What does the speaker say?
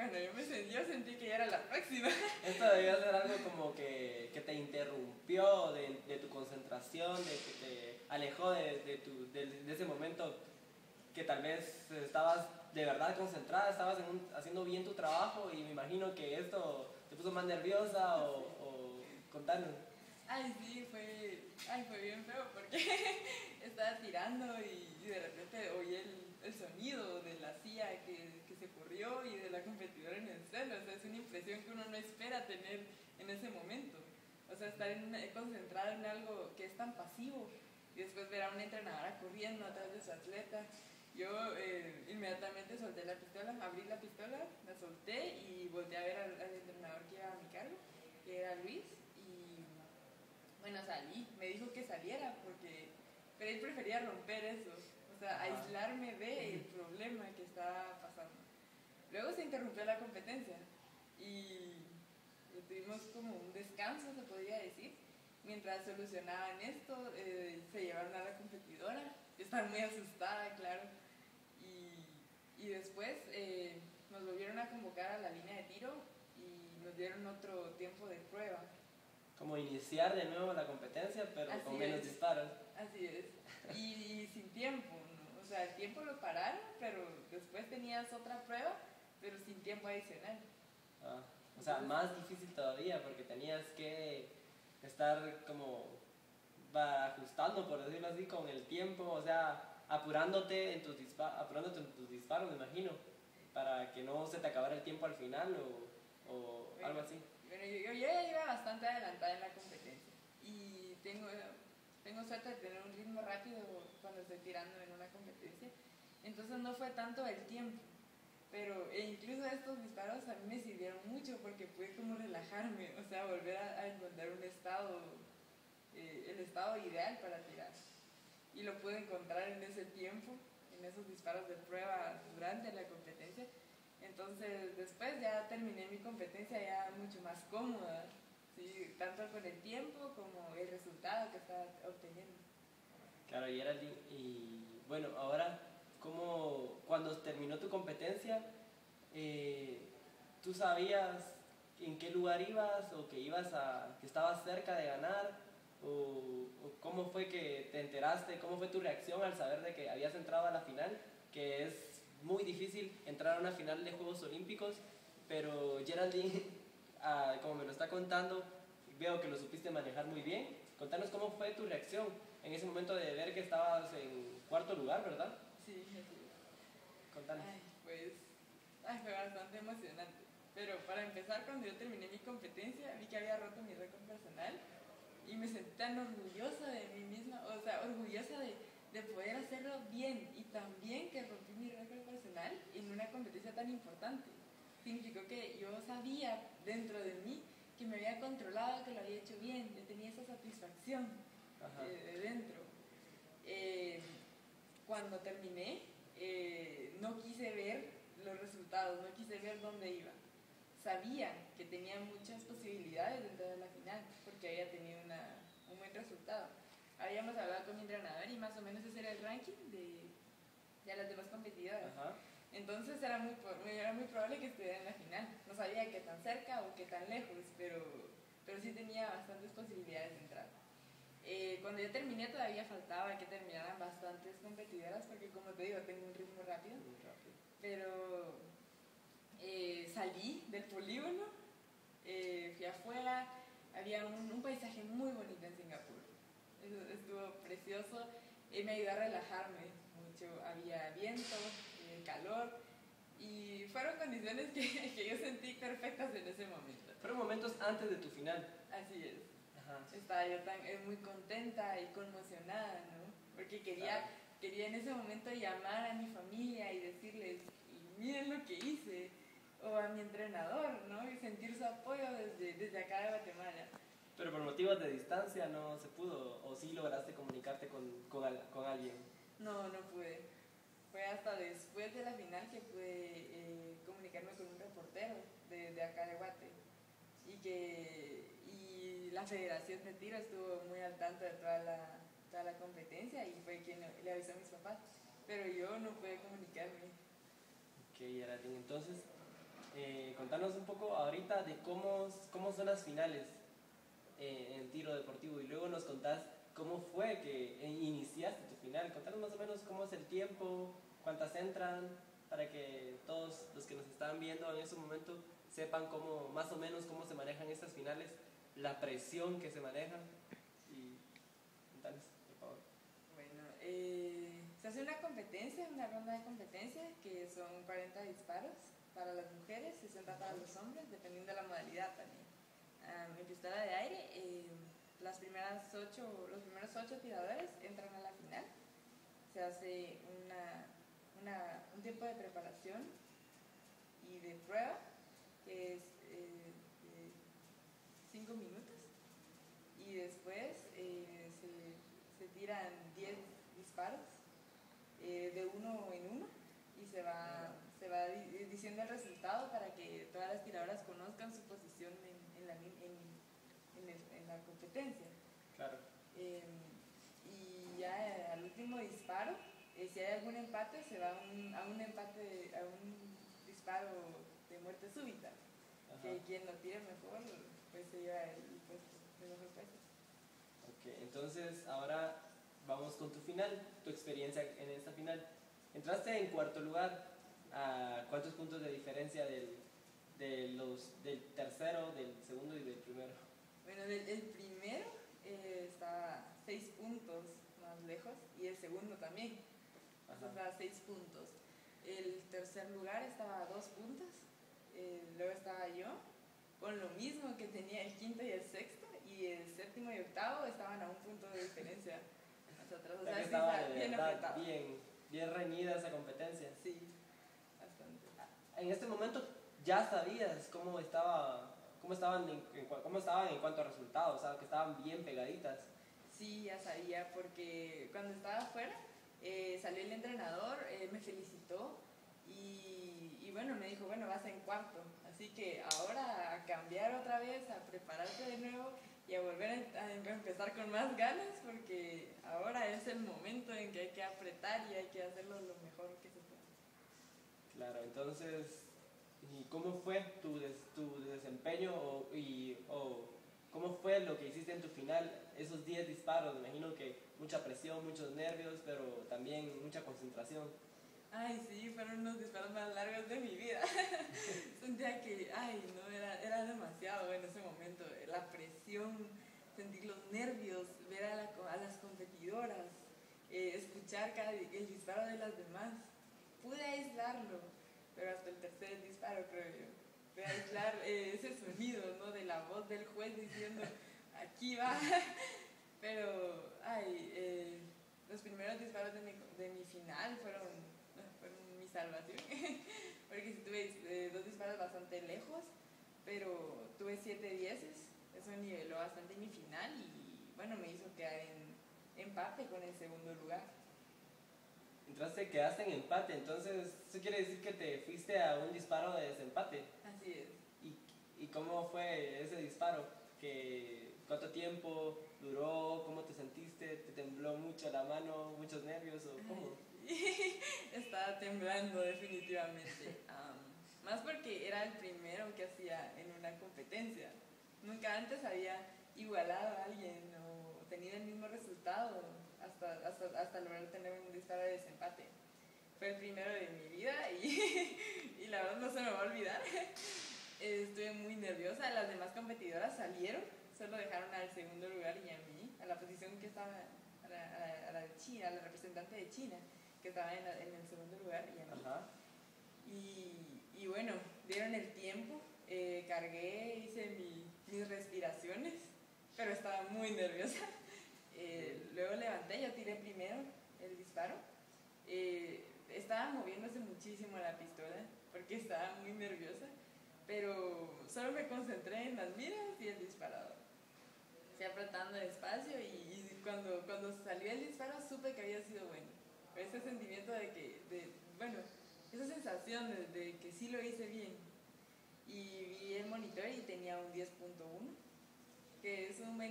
bueno, yo sentí que ya era la próxima. Esto debió ser algo como que te interrumpió de tu concentración, de que te alejó de ese momento que tal vez estabas de verdad concentrada, estabas haciendo bien tu trabajo y me imagino que esto te puso más nerviosa o contanos. Ay, sí, fue bien feo porque estaba tirando y de repente oí el sonido de la silla que se corrió y de la competidora en el suelo. O sea, es una impresión que uno no espera tener en ese momento. O sea, estar concentrado en algo que es tan pasivo y después ver a una entrenadora corriendo atrás de su atleta. Yo inmediatamente solté la pistola, abrí la pistola, la solté y volteé a ver al entrenador que iba a mi cargo, que era Luis, y bueno, salí, me dijo que saliera pero él prefería romper eso, o sea, aislarme del problema que estaba pasando. Luego se interrumpió la competencia y tuvimos como un descanso, se podría decir. Mientras solucionaban esto, se llevaron a la competidora, estaba muy asustada, claro, y después nos volvieron a convocar a la línea de tiro y nos dieron otro tiempo de prueba. Como iniciar de nuevo la competencia, pero Así con menos es. disparos. Así es. Y sin tiempo, ¿no? O sea, el tiempo lo pararon, pero después tenías otra prueba, pero sin tiempo adicional. Ah, o sea, más difícil todavía porque tenías que estar como ajustando, por decirlo así, con el tiempo, o sea, apurándote en tus disparos, me imagino, para que no se te acabara el tiempo al final o Bueno, algo así. Bueno, yo ya iba bastante adelantada en la competencia y tengo suerte de tener un ritmo rápido cuando estoy tirando en una competencia, entonces no fue tanto el tiempo, pero incluso estos disparos a mí me sirvieron mucho porque pude como relajarme, o sea, volver a encontrar un estado, el estado ideal para tirar, y lo pude encontrar en ese tiempo, en esos disparos de prueba durante la competencia. Entonces después ya terminé mi competencia ya mucho más cómoda, ¿sí? Tanto con el tiempo como el resultado que estaba obteniendo. Claro, y bueno, ahora, cuando terminó tu competencia, ¿tú sabías en qué lugar ibas o que estabas cerca de ganar? O cómo fue que te enteraste? ¿Cómo fue tu reacción al saber de que habías entrado a la final? Que es muy difícil entrar a una final de Juegos Olímpicos, pero Geraldine, como me lo está contando, veo que lo supiste manejar muy bien. Contanos cómo fue tu reacción en ese momento de ver que estabas en cuarto lugar, ¿verdad? Sí, así es. Contanos. Fue bastante emocionante. Pero para empezar, cuando yo terminé mi competencia, vi que había roto mi récord personal y me sentí tan orgullosa de mí misma, o sea, orgullosa de poder hacerlo bien y también que rompí mi récord personal en una competencia tan importante. Significó que yo sabía dentro de mí que me había controlado, que lo había hecho bien, yo tenía esa satisfacción de dentro. Cuando terminé, no quise ver los resultados, no quise ver dónde iba. Sabía que tenía muchas posibilidades de entrar a la final porque había tenido un buen resultado. Habíamos hablado con mi entrenador y más o menos ese era el ranking de las demás competidoras. Entonces era muy probable que estuviera en la final. No sabía qué tan cerca o qué tan lejos, pero sí tenía bastantes posibilidades de entrar. Cuando yo terminé todavía faltaba que terminaran bastantes competidoras porque, como te digo, tengo un ritmo rápido. Pero salí del polígono, fui afuera, había un paisaje muy bonito en Singapur. Estuvo precioso, me ayudó a relajarme mucho, había viento, calor, y fueron condiciones que yo sentí perfectas en ese momento. Fueron momentos antes de tu final. Así es. Estaba yo muy contenta y conmocionada, ¿no? Porque quería en ese momento llamar a mi familia y decirles, miren lo que hice, o a mi entrenador, ¿no? Y sentir su apoyo desde acá de Guatemala. Pero por motivos de distancia no se pudo, o sí lograste comunicarte con alguien. No pude. Fue hasta después de la final que pude comunicarme con un reportero de acá de Guate. Y la Federación de Tiro estuvo muy al tanto de toda la competencia y fue quien le avisó a mis papás. Pero yo no pude comunicarme. Ok, Geraldine, entonces contanos un poco ahorita de cómo son las finales en tiro deportivo y luego nos contás cómo fue que iniciaste tu final. Contanos más o menos cómo es el tiempo, cuántas entran, para que todos los que nos están viendo en ese momento sepan cómo, más o menos cómo se manejan estas finales, la presión que se maneja. Y contanos, por favor. Bueno, se hace una competencia, una ronda de competencia, que son 40 disparos para las mujeres, 60 para los hombres, dependiendo de la modalidad también. En pistola de aire, los primeros 8 tiradores entran a la final. Se hace un tiempo de preparación y de prueba, que es de 5 minutos, y después se tiran 10 disparos de uno en uno, y se va diciendo el resultado para que todas las tiradoras conozcan su posición en la competencia. Claro. Y ya al último disparo, si hay algún empate, se va a un disparo de muerte súbita. Ajá. Que quien lo tire mejor, pues se lleva el puesto, el mejor puesto. Ok, entonces ahora vamos con tu final, tu experiencia en esta final. Entraste en cuarto lugar. ¿A cuántos puntos de diferencia del tercero, del segundo y del primero? Bueno, el primero estaba 6 puntos más lejos, y el segundo también. Estaba 6 puntos. El tercer lugar estaba a 2 puntos. Luego estaba yo, con lo mismo que tenía el quinto y el sexto, y el séptimo y octavo estaban a 1 punto de diferencia nosotros. O sea, sí, estaba bien apretado. Bien reñida esa competencia. Sí, bastante. En este momento ya sabías cómo estaban en cuanto a resultados, o sea, que estaban bien pegaditas. Sí, ya sabía, porque cuando estaba afuera salió el entrenador, me felicitó y bueno, me dijo, bueno, vas en cuarto, así que ahora a cambiar otra vez, a prepararte de nuevo y a volver a empezar con más ganas, porque ahora es el momento en que hay que apretar y hay que hacerlo lo mejor que se pueda. Claro, entonces, ¿y cómo fue tu desempeño o cómo fue lo que hiciste en tu final? Esos 10 disparos, me imagino que mucha presión, muchos nervios, pero también mucha concentración. Ay, sí, fueron unos disparos más largos de mi vida. Sentía que, era demasiado en ese momento. La presión, sentir los nervios, ver a las competidoras, escuchar el disparo de las demás. Pude aislarlo, pero hasta el tercer disparo, creo yo. Pude aislar ese sonido, ¿no?, de la voz del juez diciendo, aquí va. Pero, los primeros disparos de mi final fueron mi salvación, porque sí tuve 2 disparos bastante lejos, pero tuve 7 dieces, eso niveló bastante mi final y bueno, me hizo quedar en empate con el segundo lugar. Entonces quedaste en empate, entonces eso quiere decir que te fuiste a un disparo de desempate. Así es. ¿Y cómo fue ese disparo? ¿Cuánto tiempo duró? ¿Cómo te sentiste? ¿Te tembló mucho la mano? ¿Muchos nervios? ¿O cómo? Estaba temblando definitivamente. Más porque era el primero que hacía en una competencia. Nunca antes había igualado a alguien o tenido el mismo resultado hasta lograr tener un disparo de desempate. Fue el primero de mi vida y la verdad no se me va a olvidar. Estuve muy nerviosa. Las demás competidoras salieron, solo dejaron al segundo lugar y a mí, a la posición que estaba, a la de China, a la representante de China, que estaba en el segundo lugar y a mí. Ajá. Y bueno, dieron el tiempo, cargué, hice mis respiraciones, pero estaba muy nerviosa. Luego levanté, yo tiré primero el disparo. Estaba moviéndose muchísimo la pistola porque estaba muy nerviosa, pero solo me concentré en las miras y el disparador. Fui apretando despacio y cuando salió el disparo supe que había sido bueno. Ese sentimiento esa sensación de que sí lo hice bien. Y vi el monitor y tenía un 10.1, que es un buen